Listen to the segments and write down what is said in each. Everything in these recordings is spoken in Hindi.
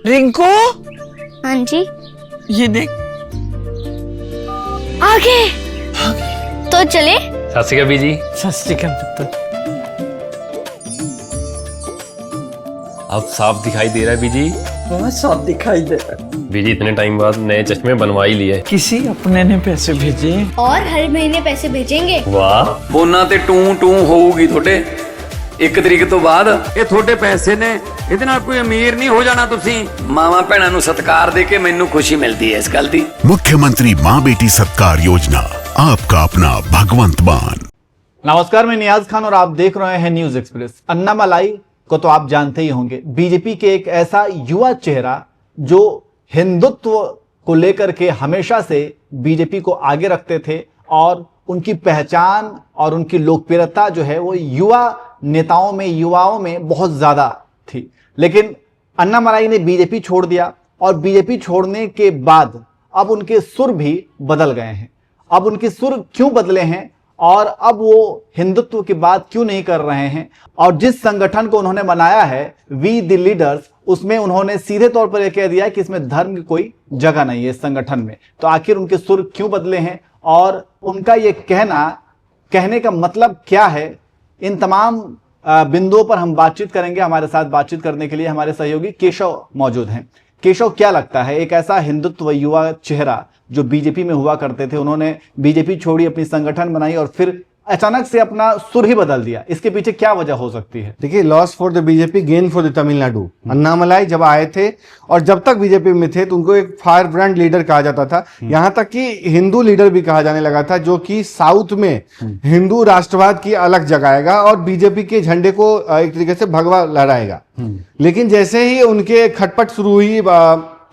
रिंकू, हाँ जी। ये देख। आगे तो चले। सत श्री अकाल बीजी। सत श्री अकाल पुत्र। अब साफ दिखाई दे रहा है बीजी। बहुत साफ दिखाई दे रहा है। बीजी इतने टाइम बाद नए चश्मे बनवा ही लिए। किसी अपने ने पैसे भेजे और हर महीने पैसे भेजेंगे। वाह। फोना ते टू होਊਗੀ ਤੁਹਾਡੇ 1 ਤਰੀਕ ਤੋਂ ਬਾਅਦ। ਇਹ ਤੁਹਾਡੇ ਪੈਸੇ ਨੇ, ਇਹਦੇ ਨਾਲ ਕੋਈ ਅਮੀਰ ਨਹੀਂ ਹੋ ਜਾਣਾ ਤੁਸੀਂ। ਮਾਵਾਂ ਭੈਣਾਂ ਨੂੰ ਸਤਿਕਾਰ ਦੇ ਕੇ ਮੈਨੂੰ ਖੁਸ਼ੀ ਮਿਲਦੀ ਹੈ ਇਸ ਗੱਲ ਦੀ। मुख्यमंत्री माँ बेटी सत्कार योजना, आपका अपना भगवंत मान। नमस्कार, मैं नियाज खान और आप देख रहे हैं न्यूज एक्सप्रेस। अन्नामलाई को तो आप जानते ही होंगे, बीजेपी के एक ऐसा युवा चेहरा जो हिंदुत्व को लेकर के हमेशा से बीजेपी को आगे रखते थे और उनकी पहचान और उनकी लोकप्रियता जो है वो युवा नेताओं में, युवाओं में बहुत ज्यादा थी। लेकिन अन्नामलाई ने बीजेपी छोड़ दिया और बीजेपी छोड़ने के बाद अब उनके सुर भी बदल गए हैं। अब उनके सुर क्यों बदले हैं और अब वो हिंदुत्व की बात क्यों नहीं कर रहे हैं, और जिस संगठन को उन्होंने बनाया है वी द लीडर्स, उसमें उन्होंने सीधे तौर पर यह कह दिया कि इसमें धर्म की कोई जगह नहीं है इस संगठन में। तो आखिर उनके सुर क्यों बदले हैं और उनका ये कहने का मतलब क्या है, इन तमाम बिंदुओं पर हम बातचीत करेंगे। हमारे साथ बातचीत करने के लिए हमारे सहयोगी केशव मौजूद हैं। केशव, क्या लगता है, एक ऐसा हिंदुत्व युवा चेहरा जो बीजेपी में हुआ करते थे, उन्होंने बीजेपी छोड़ी, अपनी संगठन बनाई और फिर अचानक से अपना सुर ही बदल दिया, इसके पीछे क्या वजह हो सकती है? देखिए, loss for the BJP, gain for the Tamil Nadu. Annamalai जब आए थे और जब तक बीजेपी में थे तो उनको एक फायर ब्रांड लीडर कहा जाता था, यहां तक कि हिंदू लीडर भी कहा जाने लगा था, जो कि साउथ में हिंदू राष्ट्रवाद की अलग जगाएगा और बीजेपी के झंडे को एक तरीके से भगवा लहराएगा। लेकिन जैसे ही उनके खटपट शुरू हुई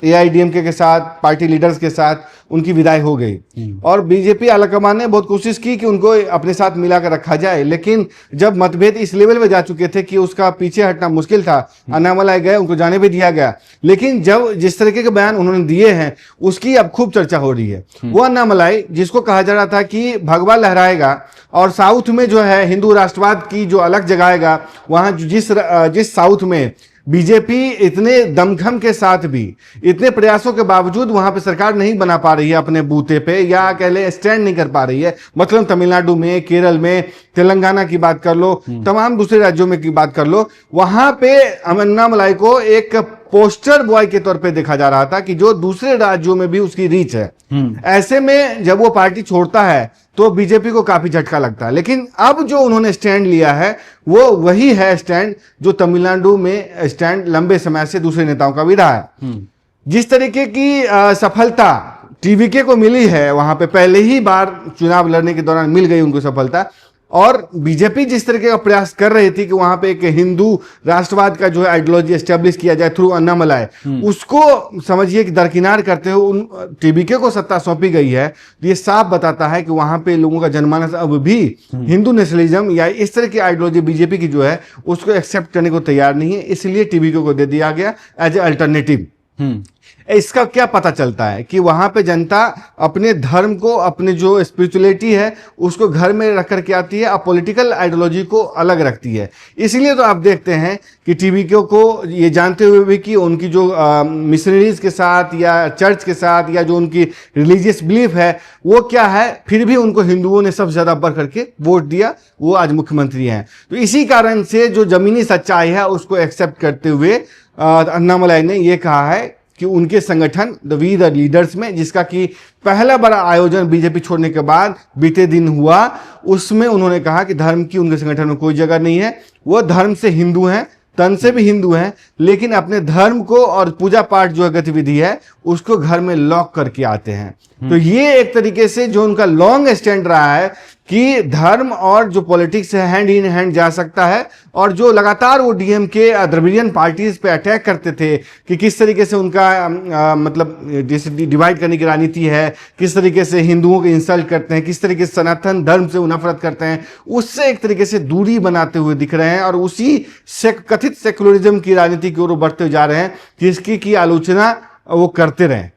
एआईडीएमके के साथ, पार्टी लीडर्स के साथ, उनकी विदाई हो गई और बीजेपी आलाकमान ने बहुत कोशिश की कि उनको अपने साथ मिलाकर रखा जाए। लेकिन जब मतभेद इस लेवल में जा चुके थे कि उसका पीछे हटना मुश्किल था, अन्नामलाई गए, उनको जाने भी दिया गया। लेकिन जब जिस तरीके के बयान उन्होंने दिए हैं उसकी अब खूब चर्चा हो रही है। वो अन्नामलाई जिसको कहा जा रहा था कि भगवा लहराएगा और साउथ में जो है हिंदू राष्ट्रवाद की जो अलग जगाएगा, वहां जिस साउथ में बीजेपी इतने दमखम के साथ भी, इतने प्रयासों के बावजूद वहां पे सरकार नहीं बना पा रही है अपने बूते पे, या कह ले स्टैंड नहीं कर पा रही है। मतलब तमिलनाडु में, केरल में, तेलंगाना की बात कर लो, तमाम दूसरे राज्यों में की बात कर लो, वहां पे अन्नामलाई को एक पोस्टर बॉय के तौर पे देखा जा रहा था कि जो दूसरे राज्यों में भी उसकी रीच है। ऐसे में जब वो पार्टी छोड़ता है तो बीजेपी को काफी झटका लगता है। लेकिन अब जो उन्होंने स्टैंड लिया है वो वही है स्टैंड जो तमिलनाडु में स्टैंड लंबे समय से दूसरे नेताओं का भी रहा है। जिस तरीके की सफलता टीवीके को मिली है, वहां पे पहले ही बार चुनाव लड़ने के दौरान मिल गई उनको सफलता, और बीजेपी जिस तरीके का प्रयास कर रही थी कि वहां पे एक हिंदू राष्ट्रवाद का जो है आइडियोलॉजी एस्टेब्लिश किया जाए थ्रू अन्नामलाई, उसको समझिए कि दरकिनार करते हुए उन टीबीके को सत्ता सौंपी गई है। तो ये साफ बताता है कि वहां पे लोगों का जनमानस अब भी हिंदू नेशनलिज्म या इस तरह की आइडियोलॉजी बीजेपी की जो है उसको एक्सेप्ट करने को तैयार नहीं है, इसलिए टीबीके को दे दिया गया एज ए अल्टरनेटिव। इसका क्या पता चलता है कि वहां पे जनता अपने धर्म को, अपने जो स्पिरिचुअलिटी है उसको घर में रख करके आती है, अब पॉलिटिकल आइडियोलॉजी को अलग रखती है। इसलिए तो आप देखते हैं कि टीबीके को ये जानते हुए भी कि उनकी जो मिशनरीज के साथ या चर्च के साथ या जो उनकी रिलीजियस बिलीफ है वो क्या है, फिर भी उनको हिंदुओं ने सबसे ज्यादा बढ़ करके वोट दिया, वो आज मुख्यमंत्री हैं। तो इसी कारण से जो जमीनी सच्चाई है उसको एक्सेप्ट करते हुए अन्नामलाई ने ये कहा है कि उनके संगठन द वी द लीडर्स में, जिसका कि पहला बड़ा आयोजन बीजेपी छोड़ने के बाद बीते दिन हुआ, उसमें उन्होंने कहा कि धर्म की उनके संगठन में कोई जगह नहीं है। वो धर्म से हिंदू हैं, तन से भी हिंदू हैं, लेकिन अपने धर्म को और पूजा पाठ जो गतिविधि है उसको घर में लॉक करके आते हैं। तो ये एक तरीके से जो उनका लॉन्ग स्टैंड रहा है कि धर्म और जो पॉलिटिक्स है हैंड इन हैंड जा सकता है, और जो लगातार वो डीएमके द्रविडियन पार्टीज पे अटैक करते थे कि किस तरीके से उनका मतलब डिवाइड करने की राजनीति है, किस तरीके से हिंदुओं को इंसल्ट करते हैं, किस तरीके से सनातन धर्म से वो नफरत करते हैं, उससे एक तरीके से दूरी बनाते हुए दिख रहे हैं और उसी कथित सेकुलरिज्म की राजनीति की ओर बढ़ते जा रहे हैं जिसकी की आलोचना वो करते रहे।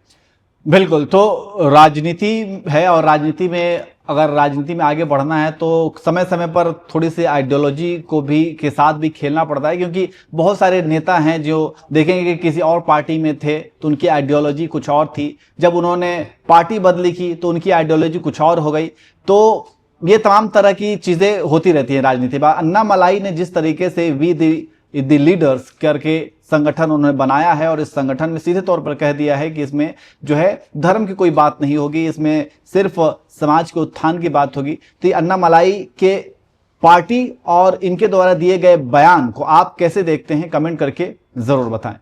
बिल्कुल। तो राजनीति है और राजनीति में अगर राजनीति में आगे बढ़ना है तो समय समय पर थोड़ी सी आइडियोलॉजी को भी के साथ भी खेलना पड़ता है, क्योंकि बहुत सारे नेता हैं जो देखेंगे कि किसी और पार्टी में थे तो उनकी आइडियोलॉजी कुछ और थी, जब उन्होंने पार्टी बदली की तो उनकी आइडियोलॉजी कुछ और हो गई। तो ये तमाम तरह की चीजें होती रहती हैं राजनीति में। अन्नामलाई ने जिस तरीके से वी द लीडर्स करके संगठन उन्होंने बनाया है और इस संगठन में सीधे तौर पर कह दिया है कि इसमें जो है धर्म की कोई बात नहीं होगी, इसमें सिर्फ समाज के उत्थान की बात होगी। तो ये अन्नामलाई के पार्टी और इनके द्वारा दिए गए बयान को आप कैसे देखते हैं, कमेंट करके जरूर बताएं।